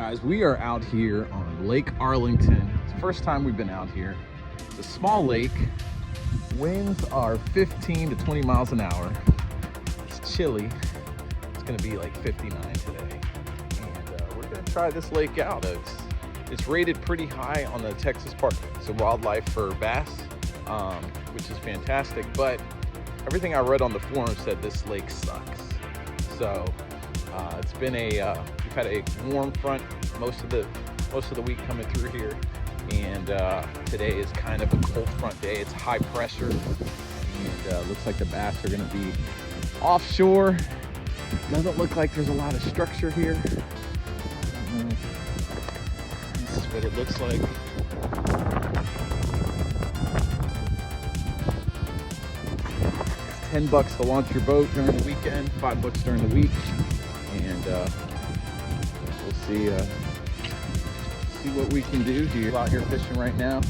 guys, we are out here on Lake Arlington. It's the first time we've been out here. It's a small lake. Winds are 15 to 20 miles an hour. It's chilly. It's gonna be like 59 today. And we're gonna try this lake out. It's rated pretty high on the Texas Parks and Wildlife for bass, which is fantastic. But everything I read on the forum said this lake sucks. So it's been we've had a warm front most of the week coming through here, and today is kind of a cold front day. It's high pressure, and looks like the bass are going to be offshore. Doesn't look like there's a lot of structure here. This is what it looks like. It's $10 to launch your boat during the weekend, $5 during the week, and we'll see what we can do here. We're out here fishing right now.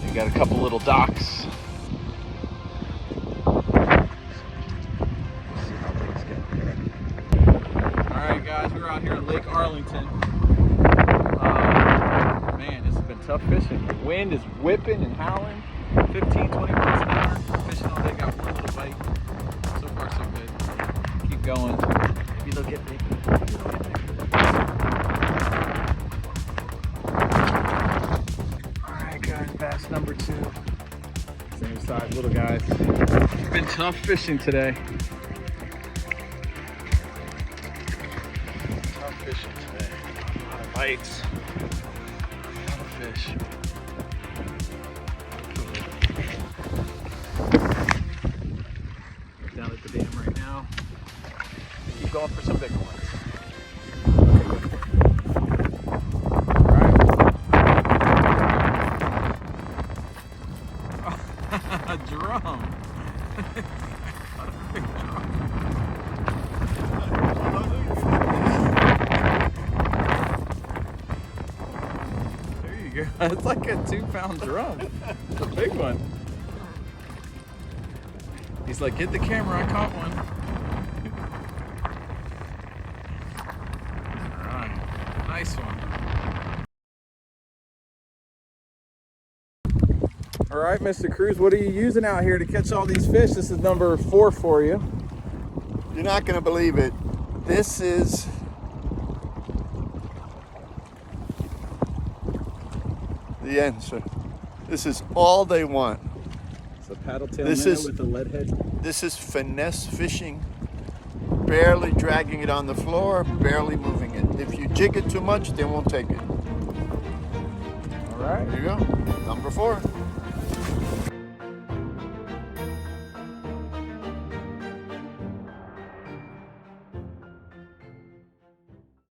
We got a couple little docks. Alright guys, we're out here at Lake Arlington. Man, this has been tough fishing. The wind is whipping and howling. 15, 20 miles an hour. Fishing all day, got one little bite. So far so good. Keep going. Maybe they'll get big. Alright guys, bass number 2. Same size, little guys. It's been tough fishing today. Tough fishing today. A lot of bites. A lot of fish. Down at the dam right now. Keep going for some bigger ones. A drum. There you go. It's like a 2-pound drum. It's a big one. He's like, get the camera, I caught one. All right, nice one. All right, Mr. Cruz, what are you using out here to catch all these fish? This is number 4 for you. You're not going to believe it. This is the answer. This is all they want. It's a paddle tail minnow with a lead head. This is finesse fishing. Barely dragging it on the floor, barely moving it. If you jig it too much, they won't take it. All right. There you go. Number 4.